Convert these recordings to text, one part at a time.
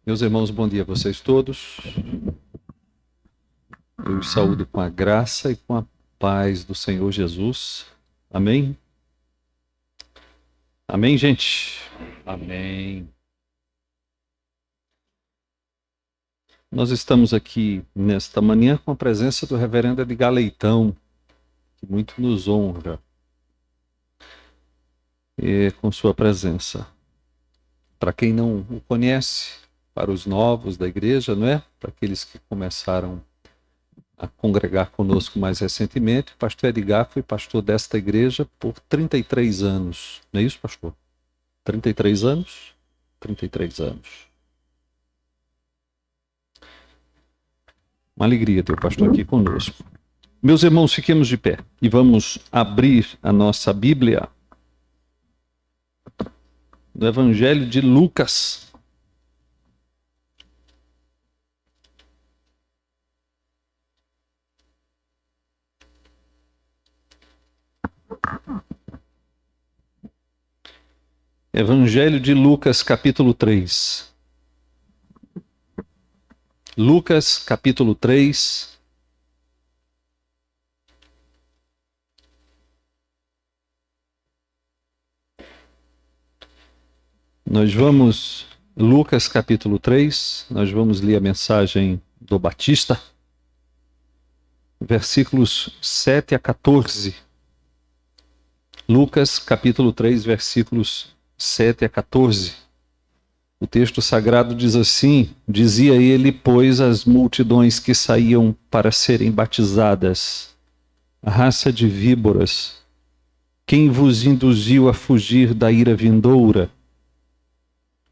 Meus irmãos, bom dia a vocês todos. Eu os saúdo com a graça e com a paz do Senhor Jesus. Amém? Amém, gente? Amém. Nós estamos aqui nesta manhã com a presença do reverendo Edgar Leitão, que muito nos honra com sua presença. Para quem não o conhece, para os novos da igreja, não é? Para aqueles que começaram a congregar conosco mais recentemente, o pastor Edgar foi pastor desta igreja por 33 anos. Não é isso, pastor? 33 anos? 33 anos. Uma alegria ter o pastor aqui conosco. Meus irmãos, fiquemos de pé e vamos abrir a nossa Bíblia no Evangelho de Lucas. Evangelho de Lucas, capítulo 3. Lucas, capítulo 3. Lucas, capítulo 3, nós vamos ler a mensagem do Batista, versículos 7 a 14. Lucas, capítulo 3, versículos 7 a 14. O texto sagrado diz assim: dizia ele, pois, às multidões que saíam para serem batizadas: raça de víboras, quem vos induziu a fugir da ira vindoura?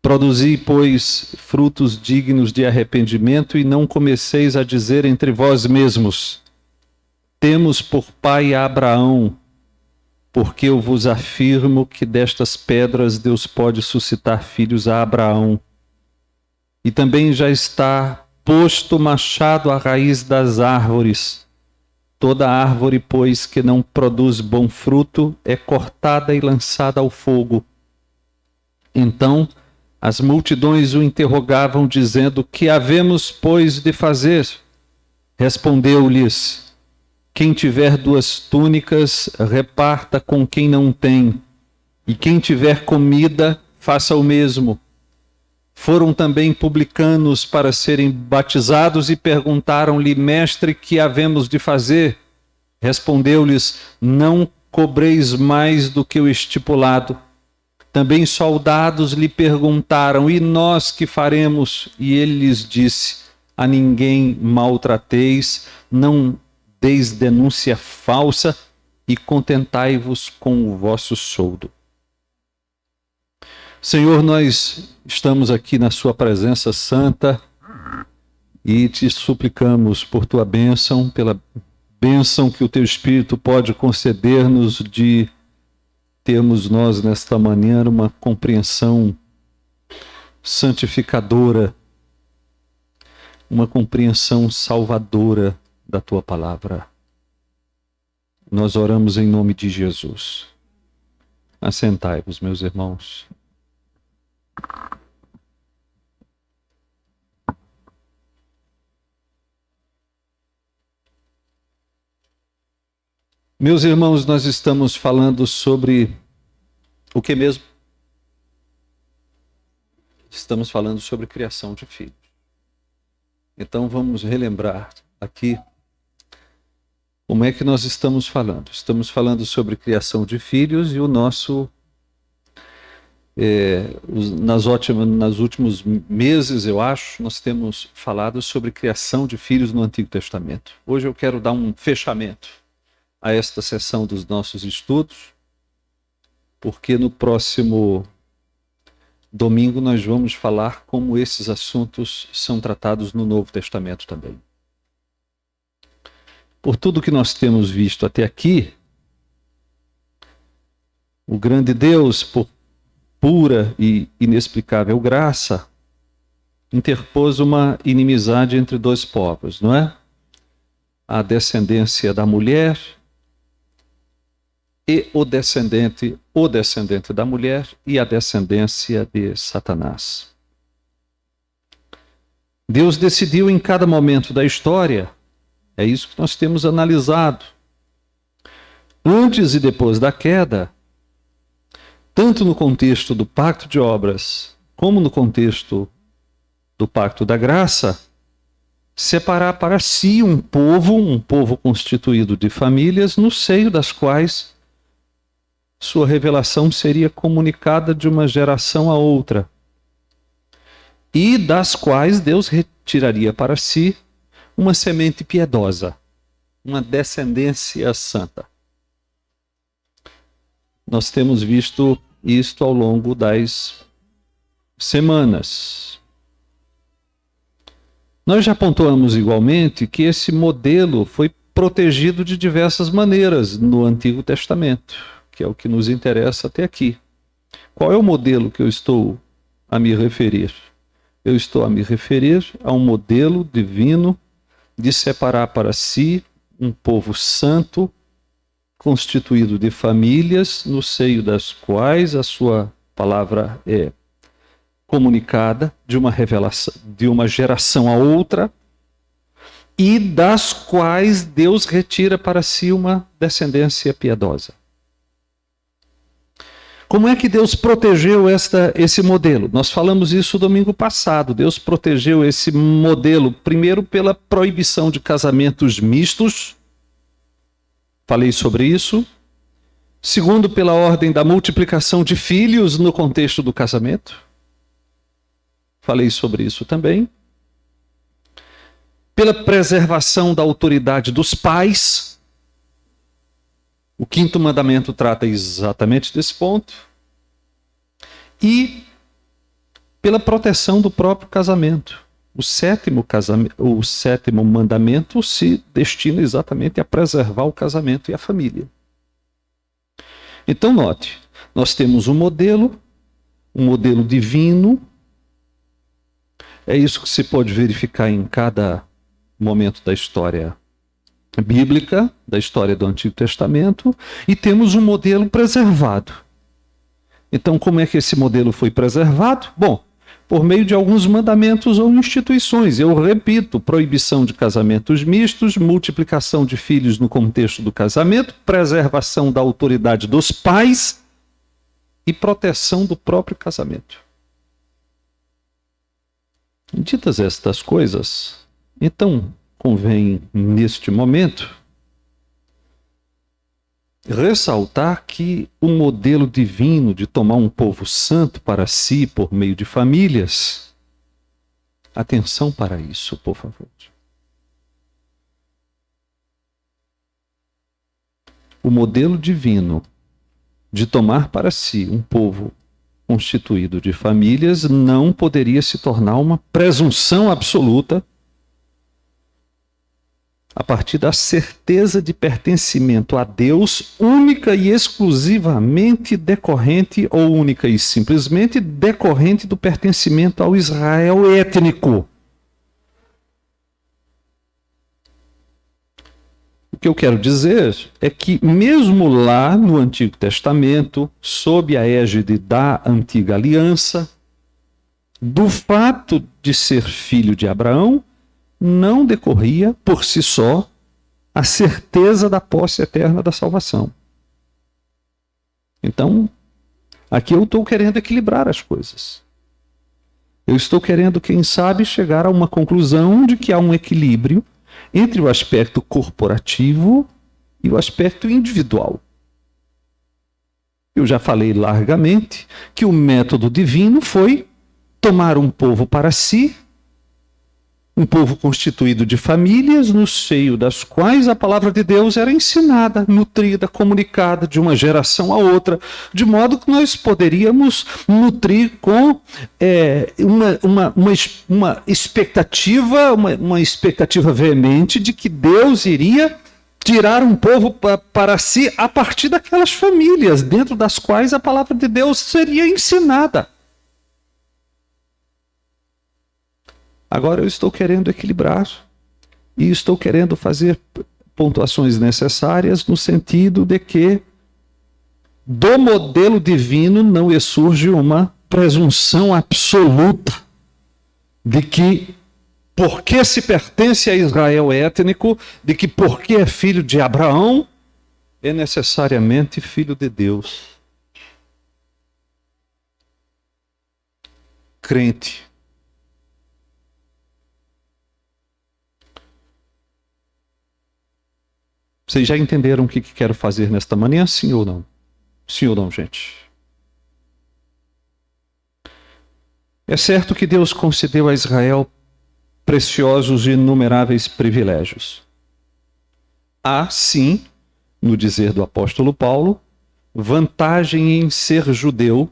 Produzi, pois, frutos dignos de arrependimento, e não comeceis a dizer entre vós mesmos: temos por pai Abraão, porque eu vos afirmo que destas pedras Deus pode suscitar filhos a Abraão. E também já está posto machado à raiz das árvores. Toda árvore, pois, que não produz bom fruto, é cortada e lançada ao fogo. Então as multidões o interrogavam, dizendo: que havemos, pois, de fazer? Respondeu-lhes: quem tiver 2 túnicas, reparta com quem não tem, e quem tiver comida, faça o mesmo. Foram também publicanos para serem batizados e perguntaram-lhe: mestre, que havemos de fazer? Respondeu-lhes: não cobreis mais do que o estipulado. Também soldados lhe perguntaram: e nós que faremos? E ele lhes disse: a ninguém maltrateis, não deis denúncia falsa, e contentai-vos com o vosso soldo. Senhor, nós estamos aqui na sua presença santa e te suplicamos por tua bênção, pela bênção que o teu Espírito pode conceder-nos de termos nós nesta manhã uma compreensão santificadora, uma compreensão salvadora da tua palavra. Nós oramos em nome de Jesus. Assentai-vos, meus irmãos. Meus irmãos, nós estamos falando sobre o que mesmo? Estamos falando sobre criação de filhos. Então vamos relembrar aqui como é que nós estamos falando. Estamos falando sobre criação de filhos e o nosso... Nas últimos meses, eu acho, nós temos falado sobre criação de filhos no Antigo Testamento. Hoje eu quero dar um fechamento a esta sessão dos nossos estudos, porque no próximo domingo nós vamos falar como esses assuntos são tratados no Novo Testamento também. Por tudo que nós temos visto até aqui, o grande Deus, por pura e inexplicável graça, interpôs uma inimizade entre 2 povos, não é? A descendência da mulher e o descendente da mulher e a descendência de Satanás. Deus decidiu em cada momento da história, é isso que nós temos analisado, antes e depois da queda, tanto no contexto do pacto de obras, como no contexto do pacto da graça, separar para si um povo constituído de famílias, no seio das quais sua revelação seria comunicada de uma geração a outra, e das quais Deus retiraria para si uma semente piedosa, uma descendência santa. Nós temos visto isto ao longo das semanas. Nós já pontuamos igualmente que esse modelo foi protegido de diversas maneiras no Antigo Testamento, que é o que nos interessa até aqui. Qual é o modelo que eu estou a me referir? Eu estou a me referir a um modelo divino de separar para si um povo santo, constituído de famílias, no seio das quais a sua palavra é comunicada de uma revelação, de uma geração a outra, e das quais Deus retira para si uma descendência piedosa. Como é que Deus protegeu esse modelo? Nós falamos isso domingo passado. Deus protegeu esse modelo, primeiro, pela proibição de casamentos mistos. Falei sobre isso. Segundo, pela ordem da multiplicação de filhos no contexto do casamento. Falei sobre isso também. Pela preservação da autoridade dos pais. O quinto mandamento trata exatamente desse ponto. E pela proteção do próprio casamento. O sétimo mandamento se destina exatamente a preservar o casamento e a família. Então note, nós temos um modelo divino. É isso que se pode verificar em cada momento da história bíblica, da história do Antigo Testamento, e temos um modelo preservado. Então, como é que esse modelo foi preservado? Bom, por meio de alguns mandamentos ou instituições. Eu repito, proibição de casamentos mistos, multiplicação de filhos no contexto do casamento, preservação da autoridade dos pais e proteção do próprio casamento. Ditas estas coisas, então convém, neste momento, ressaltar que o modelo divino de tomar um povo santo para si por meio de famílias, atenção para isso, por favor. O modelo divino de tomar para si um povo constituído de famílias não poderia se tornar uma presunção absoluta a partir da certeza de pertencimento a Deus, única e exclusivamente decorrente, ou única e simplesmente decorrente do pertencimento ao Israel étnico. O que eu quero dizer é que mesmo lá no Antigo Testamento, sob a égide da Antiga Aliança, do fato de ser filho de Abraão, não decorria por si só a certeza da posse eterna da salvação. Então, aqui eu estou querendo equilibrar as coisas. Eu estou querendo, quem sabe, chegar a uma conclusão de que há um equilíbrio entre o aspecto corporativo e o aspecto individual. Eu já falei largamente que o método divino foi tomar um povo para si, um povo constituído de famílias, no seio das quais a palavra de Deus era ensinada, nutrida, comunicada de uma geração a outra, de modo que nós poderíamos nutrir com uma expectativa veemente de que Deus iria tirar um povo para si a partir daquelas famílias, dentro das quais a palavra de Deus seria ensinada. Agora eu estou querendo equilibrar e estou querendo fazer pontuações necessárias no sentido de que do modelo divino não surge uma presunção absoluta de que porque se pertence a Israel étnico, de que porque é filho de Abraão, é necessariamente filho de Deus. Crente. Vocês já entenderam o que quero fazer nesta manhã, sim ou não? Sim ou não, gente? É certo que Deus concedeu a Israel preciosos e inumeráveis privilégios. Há, sim, no dizer do apóstolo Paulo, vantagem em ser judeu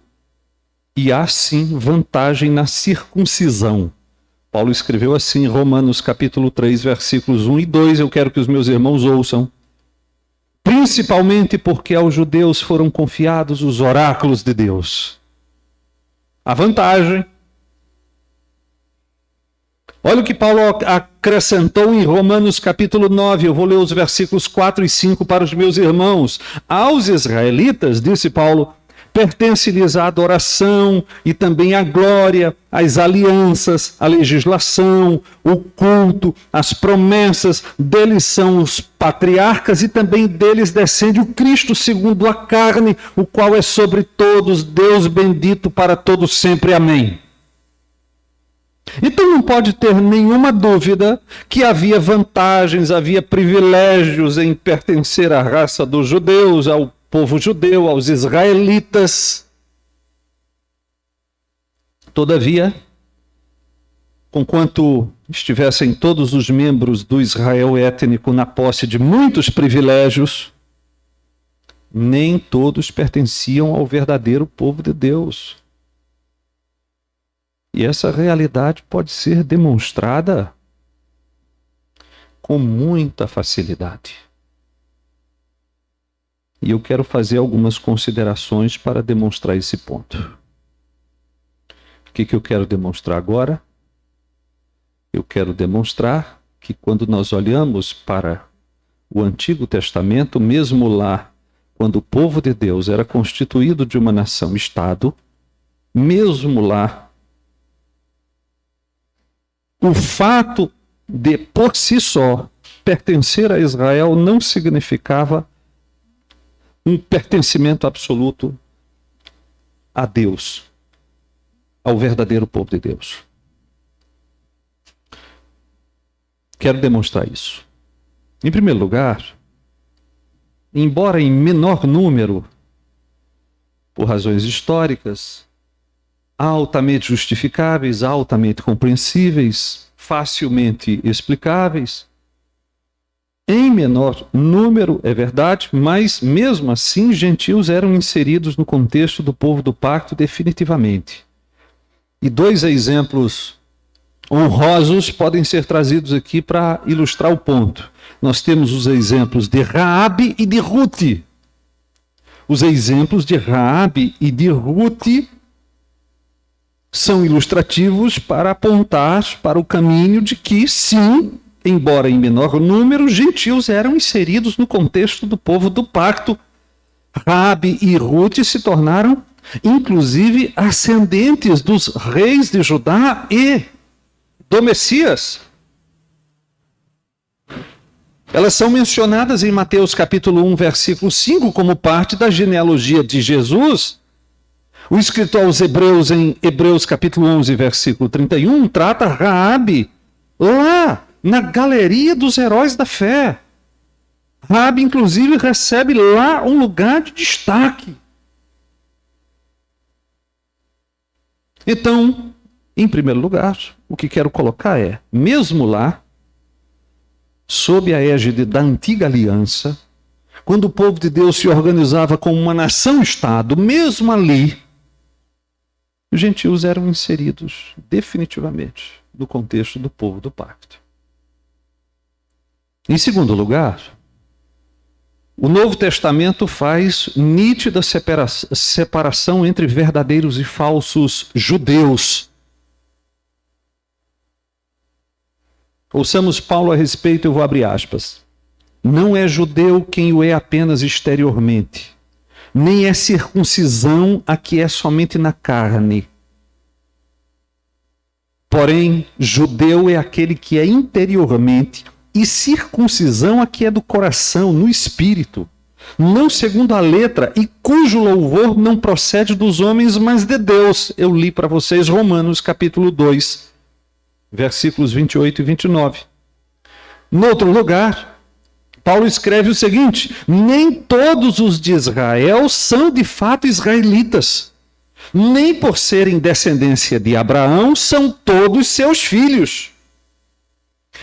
e há, sim, vantagem na circuncisão. Paulo escreveu assim em Romanos capítulo 3, versículos 1 e 2, eu quero que os meus irmãos ouçam. Principalmente porque aos judeus foram confiados os oráculos de Deus. A vantagem. Olha o que Paulo acrescentou em Romanos capítulo 9, eu vou ler os versículos 4 e 5 para os meus irmãos. Aos israelitas, disse Paulo, pertence-lhes a adoração e também a glória, as alianças, a legislação, o culto, as promessas, deles são os patriarcas e também deles descende o Cristo segundo a carne, o qual é sobre todos, Deus bendito para todos sempre. Amém. Então não pode ter nenhuma dúvida que havia vantagens, havia privilégios em pertencer à raça dos judeus, ao povo judeu, aos israelitas. Todavia, conquanto estivessem todos os membros do Israel étnico na posse de muitos privilégios, nem todos pertenciam ao verdadeiro povo de Deus. E essa realidade pode ser demonstrada com muita facilidade. E eu quero fazer algumas considerações para demonstrar esse ponto. O que eu quero demonstrar agora? Eu quero demonstrar que quando nós olhamos para o Antigo Testamento, mesmo lá, quando o povo de Deus era constituído de uma nação-estado, mesmo lá, o fato de, por si só, pertencer a Israel não significava um pertencimento absoluto a Deus, ao verdadeiro povo de Deus. Quero demonstrar isso. Em primeiro lugar, embora em menor número, por razões históricas, altamente justificáveis, altamente compreensíveis, facilmente explicáveis. Em menor número, é verdade, mas mesmo assim gentios eram inseridos no contexto do povo do pacto definitivamente. E dois exemplos honrosos podem ser trazidos aqui para ilustrar o ponto. Nós temos os exemplos de Raabe e de Rute. Os exemplos de Raabe e de Rute são ilustrativos para apontar para o caminho de que, sim, embora em menor número, gentios eram inseridos no contexto do povo do pacto. Raabe e Rute se tornaram, inclusive, ascendentes dos reis de Judá e do Messias. Elas são mencionadas em Mateus capítulo 1, versículo 5, como parte da genealogia de Jesus. O escritor aos Hebreus, em Hebreus capítulo 11, versículo 31, trata Raabe lá na galeria dos heróis da fé. Raabe, inclusive, recebe lá um lugar de destaque. Então, em primeiro lugar, o que quero colocar é, mesmo lá, sob a égide da antiga aliança, quando o povo de Deus se organizava como uma nação-estado, mesmo ali, os gentios eram inseridos definitivamente no contexto do povo do pacto. Em segundo lugar, o Novo Testamento faz nítida separação entre verdadeiros e falsos judeus. Ouçamos Paulo a respeito, eu vou abrir aspas. Não é judeu quem o é apenas exteriormente, nem é circuncisão a que é somente na carne. Porém, judeu é aquele que é interiormente, e circuncisão a que é do coração, no espírito, não segundo a letra, e cujo louvor não procede dos homens, mas de Deus. Eu li para vocês Romanos capítulo 2, versículos 28 e 29. No outro lugar, Paulo escreve o seguinte: nem todos os de Israel são de fato israelitas, nem por serem descendência de Abraão são todos seus filhos.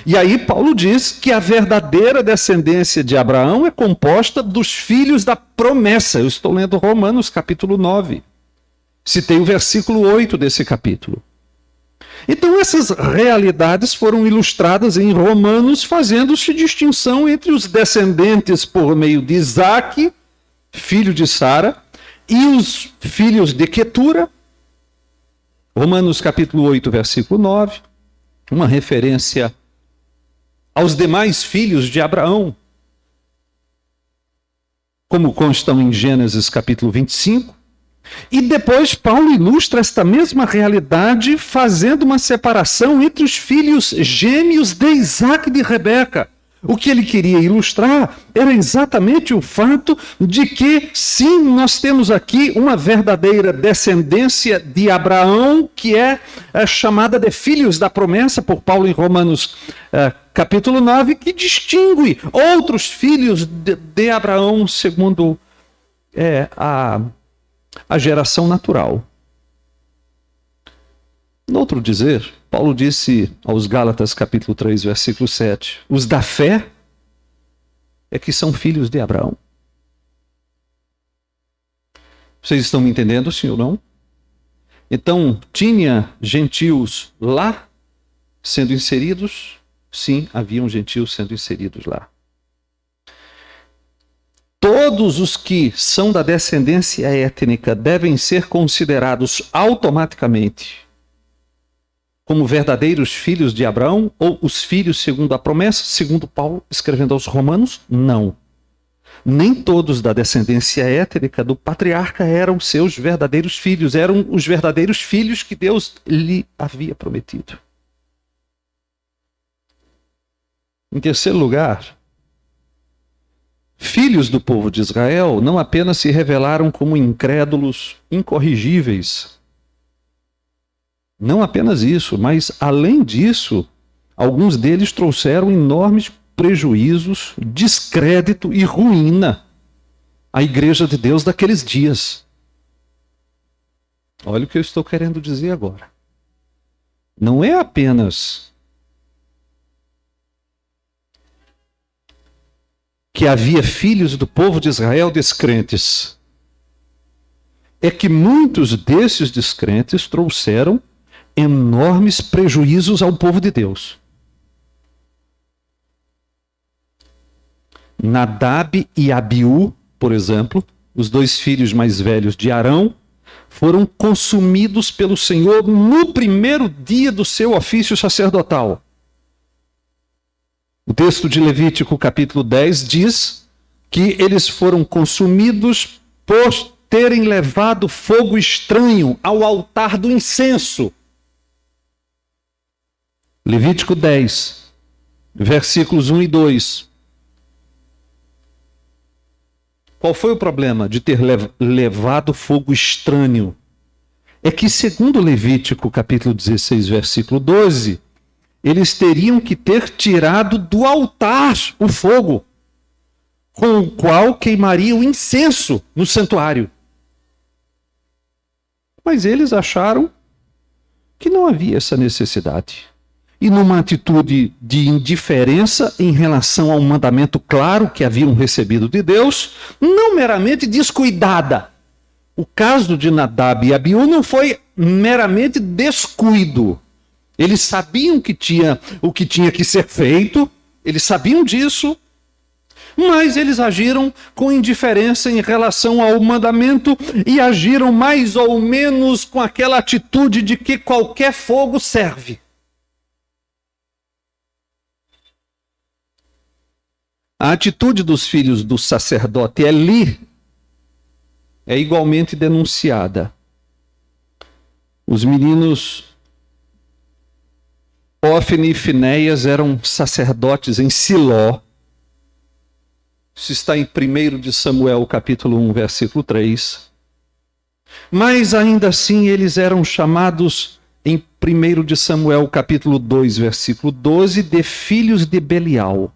E aí Paulo diz que a verdadeira descendência de Abraão é composta dos filhos da promessa. Eu estou lendo Romanos capítulo 9. Citei o versículo 8 desse capítulo. Então essas realidades foram ilustradas em Romanos, fazendo-se distinção entre os descendentes por meio de Isaque, filho de Sara, e os filhos de Quetura. Romanos capítulo 8, versículo 9, uma referência aos demais filhos de Abraão, como constam em Gênesis capítulo 25. E depois Paulo ilustra esta mesma realidade fazendo uma separação entre os filhos gêmeos de Isaque e de Rebeca. O que ele queria ilustrar era exatamente o fato de que, sim, nós temos aqui uma verdadeira descendência de Abraão, que é chamada de filhos da promessa por Paulo em Romanos capítulo 9, que distingue outros filhos de Abraão segundo a geração natural. No outro dizer, Paulo disse aos Gálatas capítulo 3, versículo 7, os da fé é que são filhos de Abraão. Vocês estão me entendendo, sim ou não? Então, tinha gentios lá sendo inseridos? Sim, haviam gentios sendo inseridos lá. Todos os que são da descendência étnica devem ser considerados automaticamente como verdadeiros filhos de Abraão, ou os filhos segundo a promessa, segundo Paulo escrevendo aos Romanos? Não. Nem todos da descendência étnica do patriarca eram seus verdadeiros filhos, eram os verdadeiros filhos que Deus lhe havia prometido. Em terceiro lugar, filhos do povo de Israel não apenas se revelaram como incrédulos incorrigíveis, não apenas isso, mas além disso, alguns deles trouxeram enormes prejuízos, descrédito e ruína à igreja de Deus daqueles dias. Olha o que eu estou querendo dizer agora. Não é apenas que havia filhos do povo de Israel descrentes, é que muitos desses descrentes trouxeram enormes prejuízos ao povo de Deus. Nadab e Abiú, por exemplo, os dois filhos mais velhos de Arão, foram consumidos pelo Senhor no primeiro dia do seu ofício sacerdotal. O texto de Levítico capítulo 10 diz que eles foram consumidos por terem levado fogo estranho ao altar do incenso. Levítico 10, versículos 1 e 2. Qual foi o problema de ter levado fogo estranho? É que, segundo Levítico capítulo 16, versículo 12, eles teriam que ter tirado do altar o fogo, com o qual queimariam incenso no santuário. Mas eles acharam que não havia essa necessidade. E numa atitude de indiferença em relação a um mandamento claro que haviam recebido de Deus, não meramente descuidada. O caso de Nadab e Abiú não foi meramente descuido. Eles sabiam o que tinha que ser feito, eles sabiam disso, mas eles agiram com indiferença em relação ao mandamento e agiram mais ou menos com aquela atitude de que qualquer fogo serve. A atitude dos filhos do sacerdote Eli é igualmente denunciada. Os meninos Hófni e Finéias eram sacerdotes em Siló. Isso está em 1 de Samuel, capítulo 1, versículo 3. Mas ainda assim eles eram chamados em 1 de Samuel, capítulo 2, versículo 12, de filhos de Belial.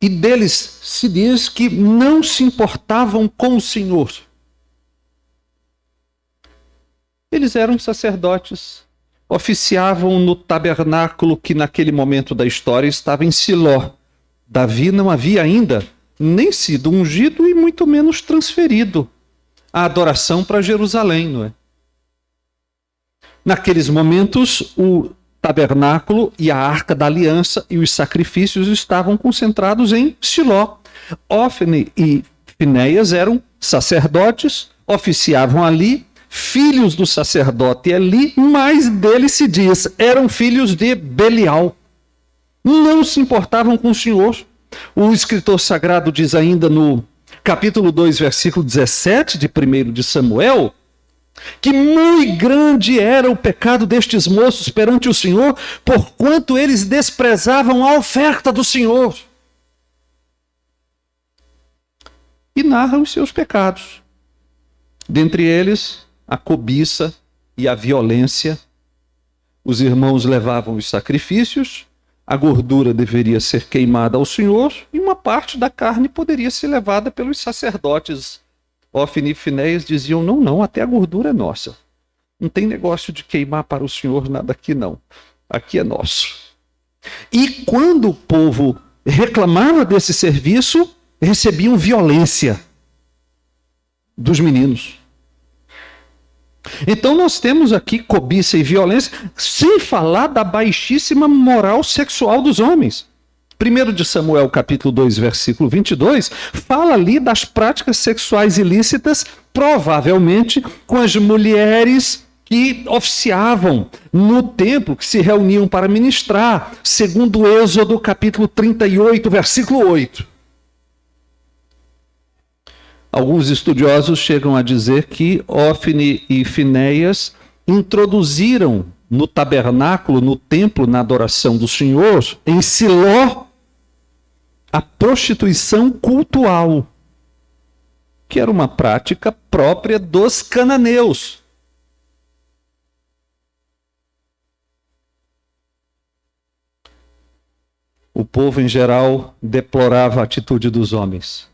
E deles se diz que não se importavam com o Senhor. Eles eram sacerdotes, oficiavam no tabernáculo que naquele momento da história estava em Siló. Davi não havia ainda nem sido ungido e muito menos transferido a adoração para Jerusalém, não é? Naqueles momentos, o tabernáculo e a arca da aliança e os sacrifícios estavam concentrados em Siló. Hófni e Finéias eram sacerdotes, oficiavam ali, filhos do sacerdote Eli, mas deles se diz, eram filhos de Belial. Não se importavam com o Senhor. O escritor sagrado diz ainda no capítulo 2, versículo 17 de 1 de Samuel, que muito grande era o pecado destes moços perante o Senhor, porquanto eles desprezavam a oferta do Senhor. E narra os seus pecados. Dentre eles, a cobiça e a violência. Os irmãos levavam os sacrifícios, a gordura deveria ser queimada ao Senhor e uma parte da carne poderia ser levada pelos sacerdotes. Hófni e Finéias diziam, não, até a gordura é nossa. Não tem negócio de queimar para o Senhor nada aqui não. Aqui é nosso. E quando o povo reclamava desse serviço, recebiam violência dos meninos. Então nós temos aqui cobiça e violência, sem falar da baixíssima moral sexual dos homens. 1 de Samuel, capítulo 2, versículo 22, fala ali das práticas sexuais ilícitas, provavelmente com as mulheres que oficiavam no templo, que se reuniam para ministrar, segundo Êxodo, capítulo 38, versículo 8. Alguns estudiosos chegam a dizer que Hófni e Finéias introduziram no tabernáculo, no templo, na adoração do Senhor, em Siló, a prostituição cultual, que era uma prática própria dos cananeus. O povo, em geral, deplorava a atitude dos homens.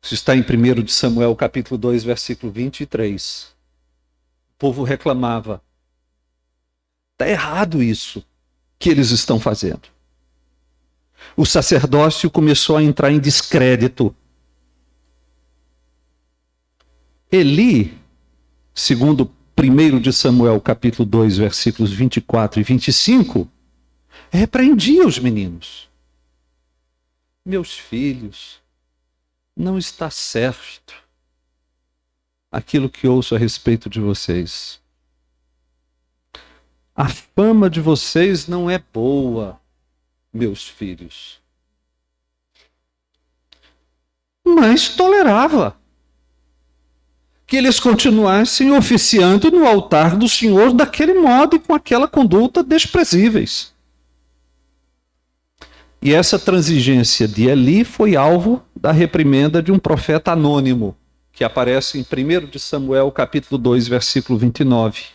Isso está em 1 de Samuel, capítulo 2, versículo 23. O povo reclamava. Está errado isso que eles estão fazendo. O sacerdócio começou a entrar em descrédito. Eli, segundo 1 de Samuel, capítulo 2, versículos 24 e 25, repreendia os meninos. Meus filhos, não está certo aquilo que ouço a respeito de vocês. A fama de vocês não é boa, meus filhos. Mas tolerava que eles continuassem oficiando no altar do Senhor daquele modo e com aquela conduta desprezíveis. E essa transigência de Eli foi alvo da reprimenda de um profeta anônimo, que aparece em 1 de Samuel, capítulo 2, versículo 29.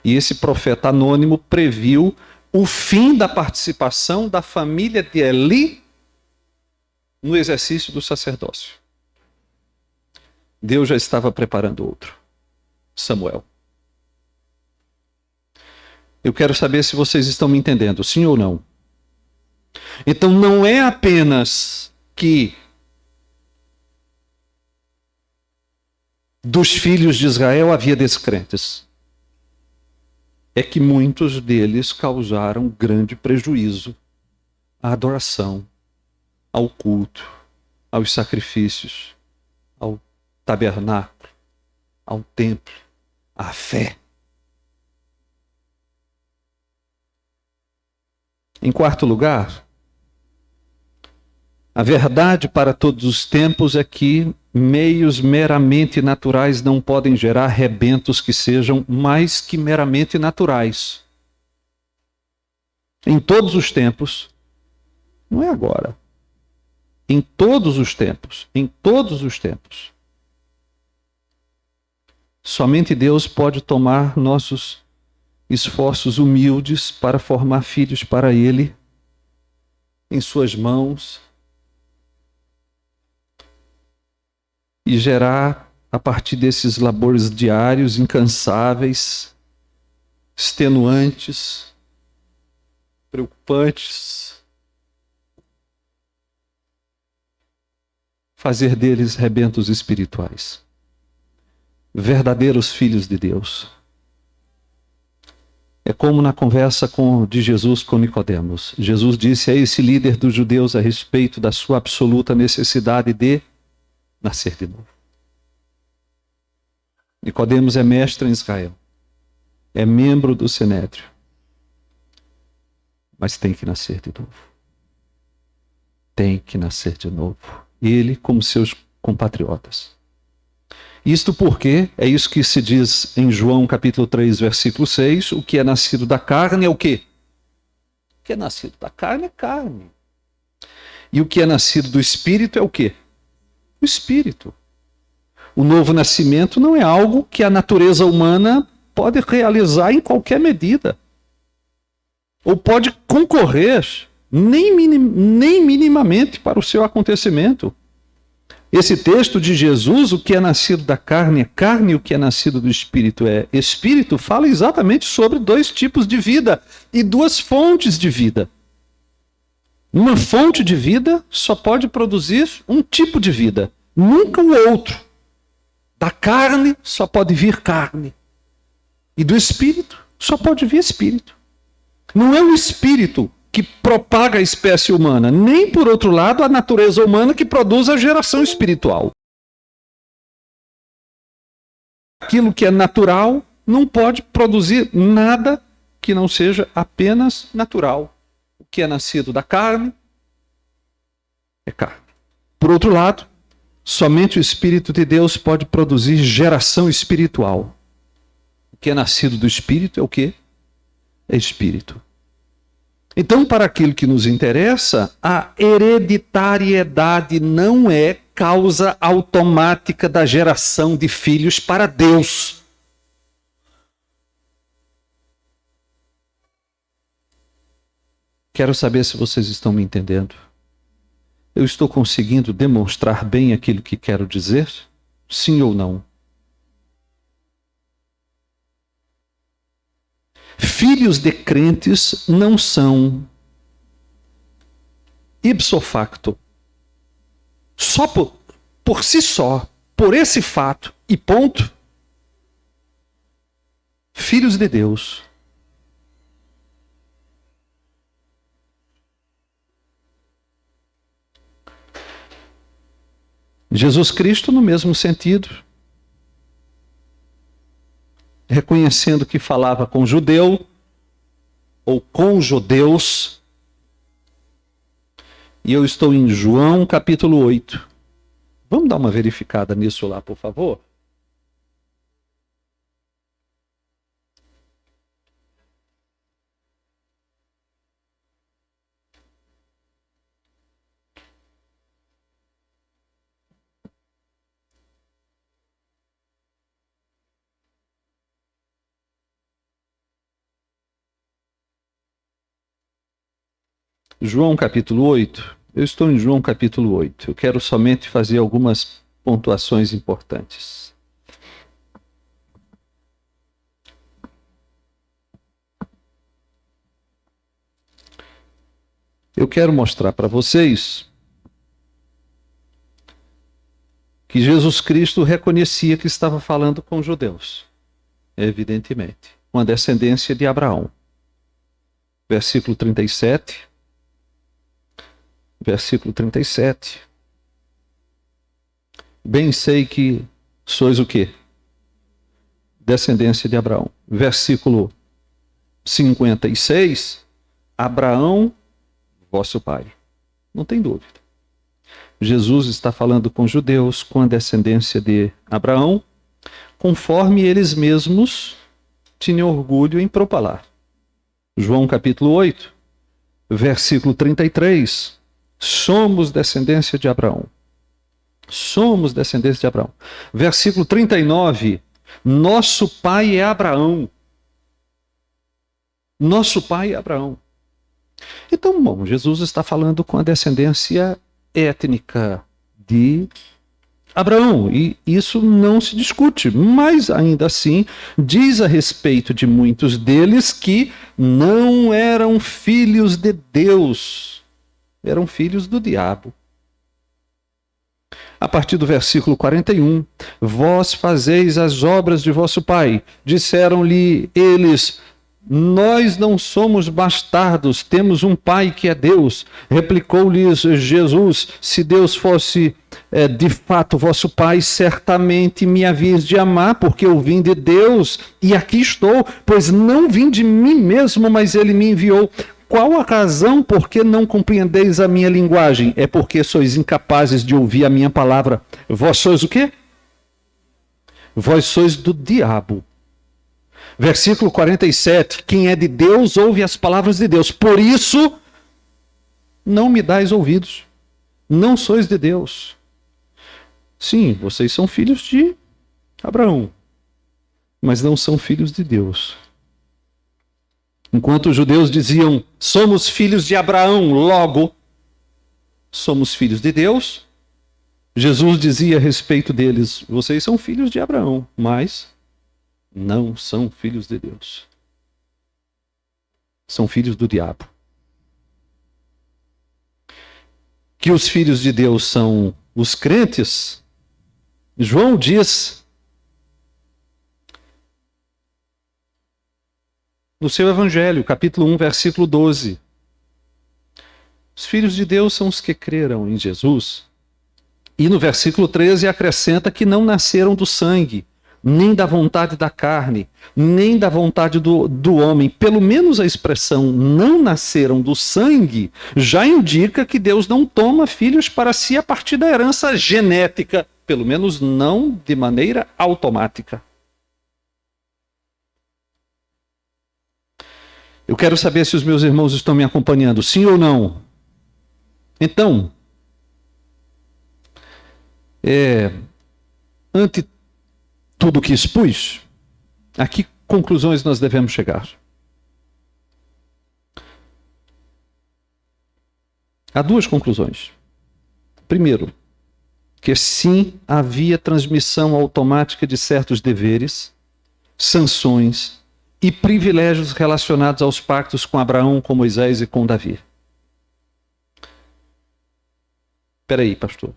E esse profeta anônimo previu o fim da participação da família de Eli no exercício do sacerdócio. Deus já estava preparando outro, Samuel. Eu quero saber se vocês estão me entendendo, sim ou não. Então não é apenas que dos filhos de Israel havia descrentes. É que muitos deles causaram grande prejuízo à adoração, ao culto, aos sacrifícios, ao tabernáculo, ao templo, à fé. Em quarto lugar, A verdade para todos os tempos é que meios meramente naturais não podem gerar rebentos que sejam mais que meramente naturais. Em todos os tempos, não é agora. Em todos os tempos, somente Deus pode tomar nossos esforços humildes para formar filhos para Ele em suas mãos e gerar, a partir desses labores diários, incansáveis, extenuantes, preocupantes, fazer deles rebentos espirituais, verdadeiros filhos de Deus. É como na conversa de Jesus com Nicodemos. Jesus disse a esse líder dos judeus a respeito da sua absoluta necessidade de nascer de novo. Nicodemos é mestre em Israel, é membro do Sinédrio, mas tem que nascer de novo. Tem que nascer de novo. Ele, como seus compatriotas. Isto porque, é isso que se diz em João capítulo 3, versículo 6, o que é nascido da carne é o quê? O que é nascido da carne é carne. E o que é nascido do Espírito é o quê? O Espírito. O novo nascimento não é algo que a natureza humana pode realizar em qualquer medida. Ou pode concorrer nem minimamente para o seu acontecimento. Esse texto de Jesus, o que é nascido da carne é carne, e o que é nascido do Espírito é Espírito, fala exatamente sobre dois tipos de vida e duas fontes de vida. Uma fonte de vida só pode produzir um tipo de vida, nunca o outro. Da carne só pode vir carne. E do Espírito só pode vir Espírito. Não é o Espírito que propaga a espécie humana, nem, por outro lado, a natureza humana que produz a geração espiritual. Aquilo que é natural não pode produzir nada que não seja apenas natural. O que é nascido da carne é carne. Por outro lado, somente o Espírito de Deus pode produzir geração espiritual. O que é nascido do Espírito é o quê? É Espírito. Então, para aquilo que nos interessa, a hereditariedade não é causa automática da geração de filhos para Deus. Quero saber se vocês estão me entendendo. Eu estou conseguindo demonstrar bem aquilo que quero dizer? Sim ou não? Filhos de crentes não são ipso facto, só por si só, por esse fato e ponto, filhos de Deus. Jesus Cristo, no mesmo sentido, reconhecendo que falava com judeu ou com judeus. E eu estou em João capítulo 8. Vamos dar uma verificada nisso lá, por favor? João capítulo 8. Eu estou em João capítulo 8. Eu quero somente fazer algumas pontuações importantes. Eu quero mostrar para vocês que Jesus Cristo reconhecia que estava falando com judeus, evidentemente, com a descendência de Abraão. Versículo 37. Versículo 37. Bem sei que sois o quê? Descendência de Abraão. Versículo 56. Abraão, vosso pai. Não tem dúvida. Jesus está falando com judeus, com a descendência de Abraão, conforme eles mesmos tinham orgulho em propalar. João capítulo 8, versículo 33, somos descendência de Abraão. Somos descendência de Abraão. Versículo 39, nosso pai é Abraão. Nosso pai é Abraão. Então, bom, Jesus está falando com a descendência étnica de Abraão, e isso não se discute, mas ainda assim diz a respeito de muitos deles que não eram filhos de Deus, eram filhos do diabo. A partir do versículo 41, vós fazeis as obras de vosso pai. Disseram-lhe eles, nós não somos bastardos, temos um pai que é Deus. Replicou-lhes Jesus, se Deus fosse de fato vosso pai, certamente me havias de amar, porque eu vim de Deus e aqui estou, pois não vim de mim mesmo, mas ele me enviou. Qual a razão por que não compreendeis a minha linguagem? É porque sois incapazes de ouvir a minha palavra. Vós sois o quê? Vós sois do diabo. Versículo 47, quem é de Deus ouve as palavras de Deus. Por isso, não me dais ouvidos. Não sois de Deus. Sim, vocês são filhos de Abraão, mas não são filhos de Deus. Enquanto os judeus diziam, somos filhos de Abraão, logo, somos filhos de Deus, Jesus dizia a respeito deles, vocês são filhos de Abraão, mas não são filhos de Deus. São filhos do diabo. Que os filhos de Deus são os crentes, João diz no seu Evangelho, capítulo 1, versículo 12. Os filhos de Deus são os que creram em Jesus. E no versículo 13 acrescenta que não nasceram do sangue, nem da vontade da carne, nem da vontade do homem. Pelo menos a expressão não nasceram do sangue já indica que Deus não toma filhos para si a partir da herança genética, pelo menos não de maneira automática. Eu quero saber se os meus irmãos estão me acompanhando, sim ou não? Então, ante tudo o que expus, a que conclusões nós devemos chegar? Há duas conclusões. Primeiro, que sim, havia transmissão automática de certos deveres, sanções e privilégios relacionados aos pactos com Abraão, com Moisés e com Davi. Espera aí, pastor.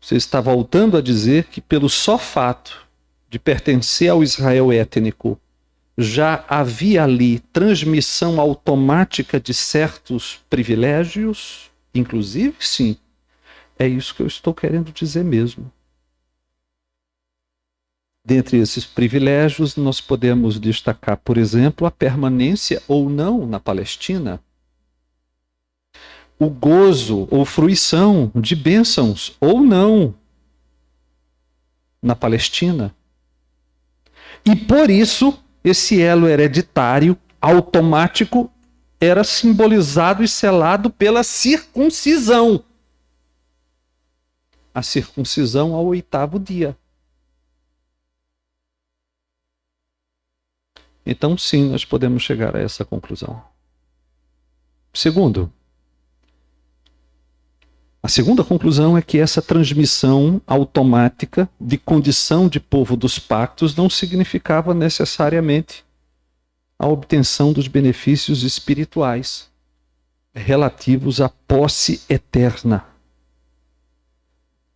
Você está voltando a dizer que pelo só fato de pertencer ao Israel étnico, já havia ali transmissão automática de certos privilégios? Inclusive, sim. É isso que eu estou querendo dizer mesmo. Dentre esses privilégios, nós podemos destacar, por exemplo, a permanência ou não na Palestina, o gozo ou fruição de bênçãos ou não na Palestina. E por isso, esse elo hereditário, automático, era simbolizado e selado pela circuncisão. A circuncisão ao 8º dia. Então, sim, nós podemos chegar a essa conclusão. Segundo, a segunda conclusão é que essa transmissão automática de condição de povo dos pactos não significava necessariamente a obtenção dos benefícios espirituais relativos à posse eterna.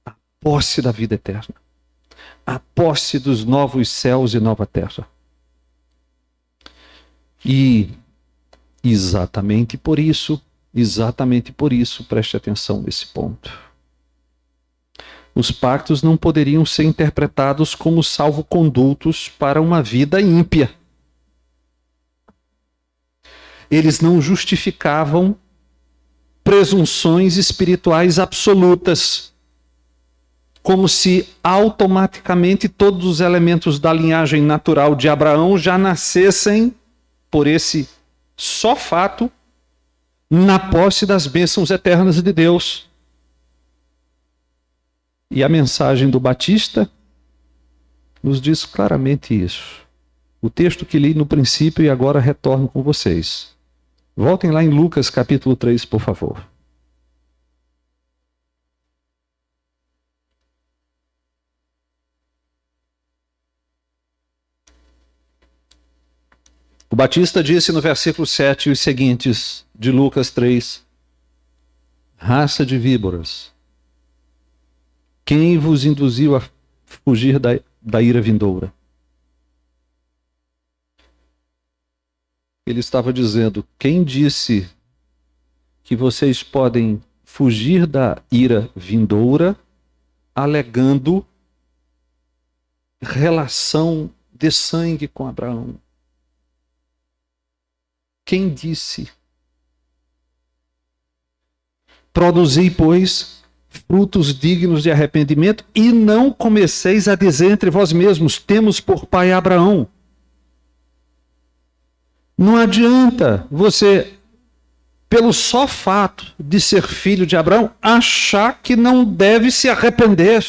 A posse da vida eterna. A posse dos novos céus e nova terra. E exatamente por isso, preste atenção nesse ponto. Os pactos não poderiam ser interpretados como salvo-condutos para uma vida ímpia. Eles não justificavam presunções espirituais absolutas, como se automaticamente todos os elementos da linhagem natural de Abraão já nascessem, por esse só fato, na posse das bênçãos eternas de Deus. E a mensagem do Batista nos diz claramente isso. O texto que li no princípio e agora retorno com vocês. Voltem lá em Lucas capítulo 3, por favor. O Batista disse no versículo 7 os seguintes de Lucas 3: raça de víboras, quem vos induziu a fugir da ira vindoura? Ele estava dizendo: quem disse que vocês podem fugir da ira vindoura alegando relação de sangue com Abraão? Quem disse? Produzi, pois, frutos dignos de arrependimento, e não comeceis a dizer entre vós mesmos: temos por pai Abraão. Não adianta você, pelo só fato de ser filho de Abraão, achar que não deve se arrepender,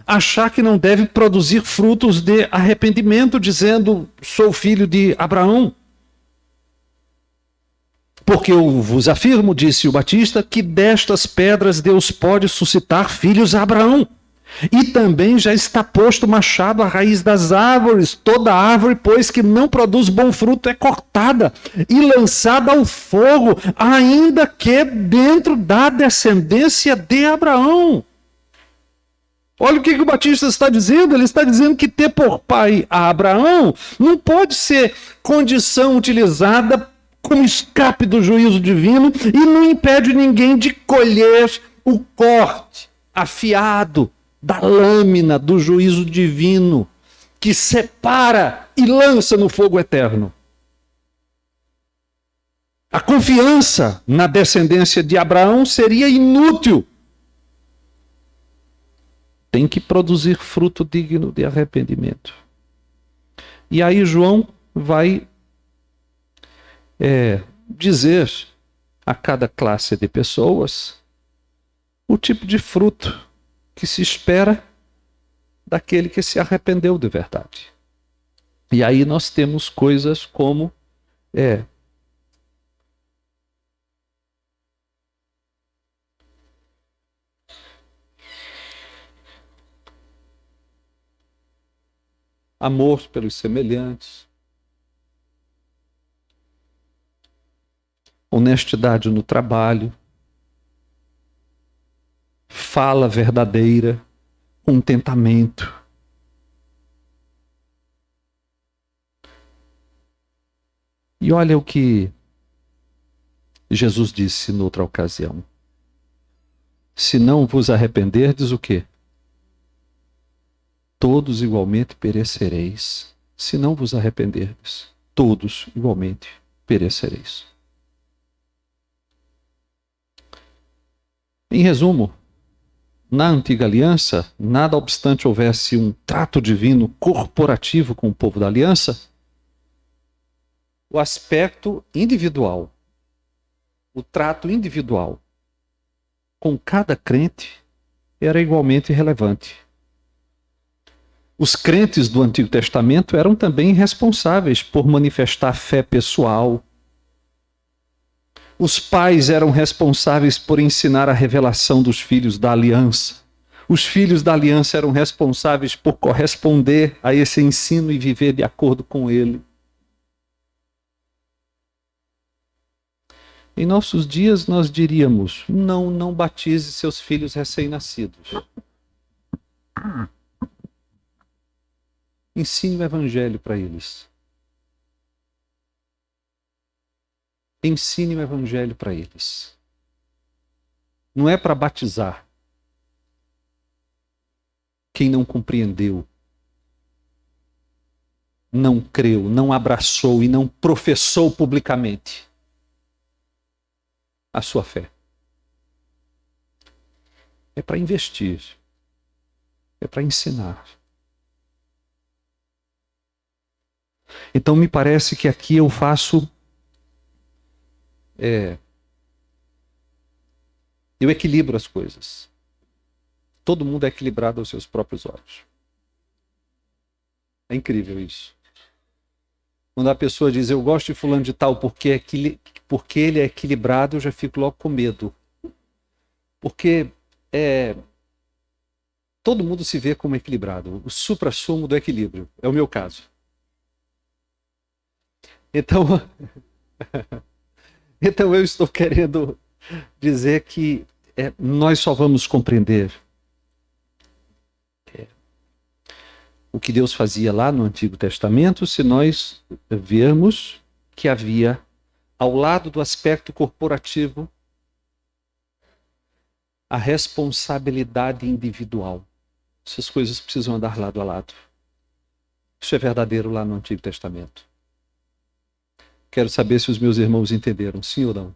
achar que não deve produzir frutos de arrependimento, dizendo: sou filho de Abraão. Porque eu vos afirmo, disse o Batista, que destas pedras Deus pode suscitar filhos a Abraão. E também já está posto machado à raiz das árvores. Toda árvore, pois, que não produz bom fruto é cortada e lançada ao fogo, ainda que dentro da descendência de Abraão. Olha o que o Batista está dizendo. Ele está dizendo que ter por pai a Abraão não pode ser condição utilizada como escape do juízo divino e não impede ninguém de colher o corte afiado da lâmina do juízo divino que separa e lança no fogo eterno. A confiança na descendência de Abraão seria inútil. Tem que produzir fruto digno de arrependimento. E aí João vai dizer a cada classe de pessoas o tipo de fruto que se espera daquele que se arrependeu de verdade. E aí nós temos coisas como amor pelos semelhantes, honestidade no trabalho, fala verdadeira, contentamento. E olha o que Jesus disse noutra ocasião: se não vos arrependerdes, o quê? Todos igualmente perecereis. Se não vos arrependerdes, todos igualmente perecereis. Em resumo, na antiga aliança, nada obstante houvesse um trato divino corporativo com o povo da aliança, o aspecto individual, o trato individual com cada crente era igualmente relevante. Os crentes do Antigo Testamento eram também responsáveis por manifestar fé pessoal. Os pais eram responsáveis por ensinar a revelação dos filhos da aliança. Os filhos da aliança eram responsáveis por corresponder a esse ensino e viver de acordo com ele. Em nossos dias nós diríamos: não batize seus filhos recém-nascidos. Ensine o evangelho para eles. Ensine o evangelho para eles. Não é para batizar quem não compreendeu, não creu, não abraçou e não professou publicamente a sua fé. é para investir, é para ensinar. Então me parece que aqui eu faço... eu equilibro as coisas. Todo mundo é equilibrado aos seus próprios olhos. É incrível isso. Quando a pessoa diz, eu gosto de fulano de tal porque ele é equilibrado, eu já fico logo com medo. Porque todo mundo se vê como equilibrado. O suprassumo do equilíbrio. É o meu caso. Então, então eu estou querendo dizer que nós só vamos compreender o que Deus fazia lá no Antigo Testamento se nós vermos que havia, ao lado do aspecto corporativo, a responsabilidade individual. Essas coisas precisam andar lado a lado. Isso é verdadeiro lá no Antigo Testamento. Quero saber se os meus irmãos entenderam, sim ou não.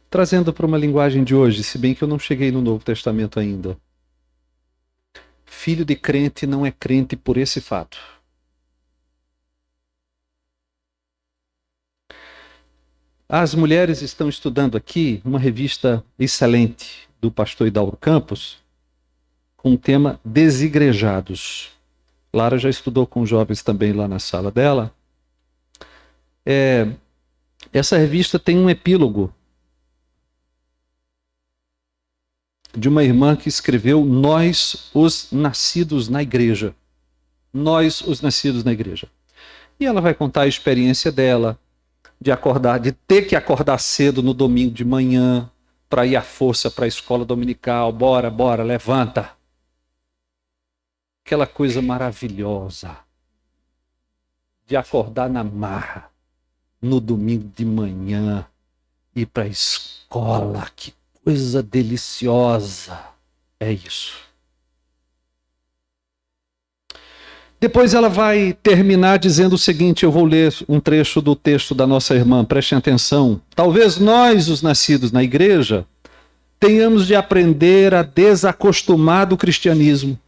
Trazendo para uma linguagem de hoje, se bem que eu não cheguei no Novo Testamento ainda. Filho de crente não é crente por esse fato. As mulheres estão estudando aqui uma revista excelente do pastor Hidauro Campos, com o tema Desigrejados. Lara já estudou com jovens também lá na sala dela. Essa revista tem um epílogo de uma irmã que escreveu Nós, os nascidos na igreja. Nós, os nascidos na igreja. E ela vai contar a experiência dela de ter que acordar cedo no domingo de manhã para ir à força para a escola dominical. Bora, levanta. Aquela coisa maravilhosa de acordar na marra no domingo de manhã, ir para a escola. Que coisa deliciosa. É isso. Depois ela vai terminar dizendo o seguinte, eu vou ler um trecho do texto da nossa irmã, prestem atenção. Talvez nós, os nascidos na igreja, tenhamos de aprender a desacostumar do cristianismo.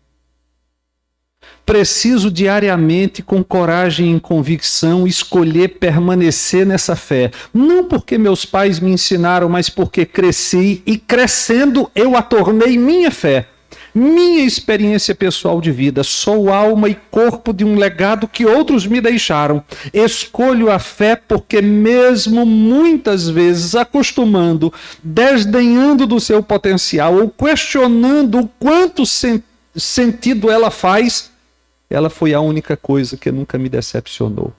Preciso diariamente, com coragem e convicção, escolher permanecer nessa fé. Não porque meus pais me ensinaram, mas porque cresci e crescendo eu a tornei minha fé. Minha experiência pessoal de vida. Sou alma e corpo de um legado que outros me deixaram. Escolho a fé porque mesmo muitas vezes acostumando, desdenhando do seu potencial ou questionando o quanto sentido ela faz, ela foi a única coisa que nunca me decepcionou.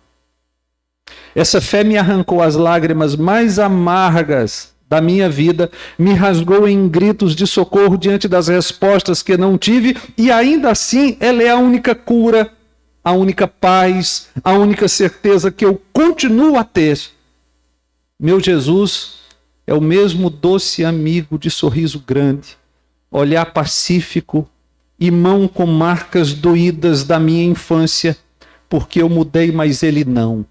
Essa fé me arrancou as lágrimas mais amargas da minha vida, me rasgou em gritos de socorro diante das respostas que não tive, e ainda assim ela é a única cura, a única paz, a única certeza que eu continuo a ter. Meu Jesus é o mesmo doce amigo de sorriso grande, olhar pacífico e mão com marcas doídas da minha infância, porque eu mudei, mas ele não.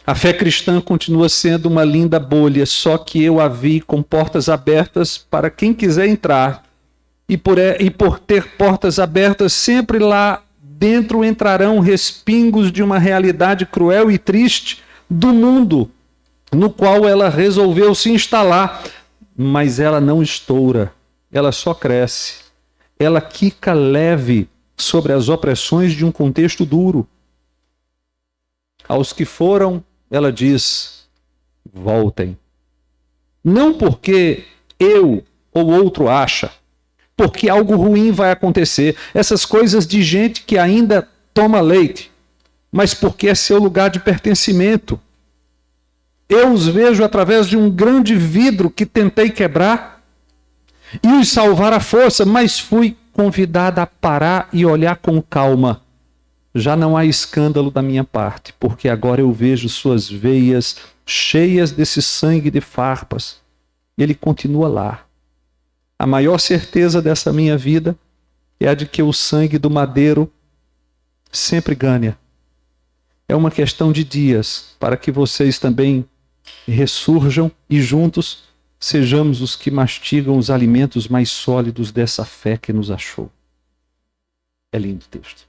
A fé cristã continua sendo uma linda bolha, só que eu a vi com portas abertas para quem quiser entrar. E por ter portas abertas, sempre lá dentro entrarão respingos de uma realidade cruel e triste do mundo, no qual ela resolveu se instalar. Mas ela não estoura, ela só cresce. Ela quica leve sobre as opressões de um contexto duro. Aos que foram, ela diz, voltem. Não porque eu ou outro acha, porque algo ruim vai acontecer. Essas coisas de gente que ainda toma leite, mas porque é seu lugar de pertencimento. Eu os vejo através de um grande vidro que tentei quebrar e os salvar à força, mas fui convidada a parar e olhar com calma. Já não há escândalo da minha parte, porque agora eu vejo suas veias cheias desse sangue de farpas. Ele continua lá. A maior certeza dessa minha vida é a de que o sangue do madeiro sempre ganha. É uma questão de dias para que vocês também ressurjam e juntos sejamos os que mastigam os alimentos mais sólidos dessa fé que nos achou. É lindo o texto.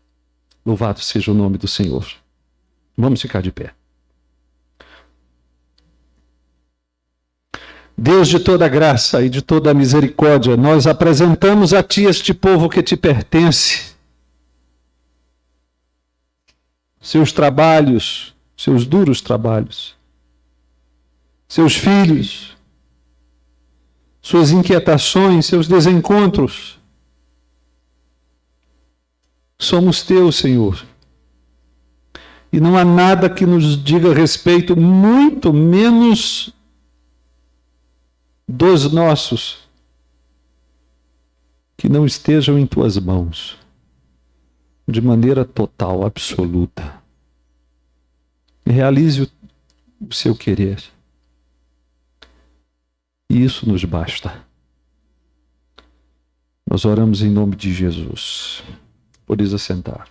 Louvado seja o nome do Senhor. Vamos ficar de pé. Deus de toda graça e de toda misericórdia, nós apresentamos a Ti este povo que Te pertence. Seus trabalhos, seus duros trabalhos, seus filhos, suas inquietações, seus desencontros. Somos Teus, Senhor. E não há nada que nos diga respeito, muito menos dos nossos, que não estejam em Tuas mãos, de maneira total, absoluta. Realize o Seu querer. E isso nos basta. Nós oramos em nome de Jesus. Podeis assentar.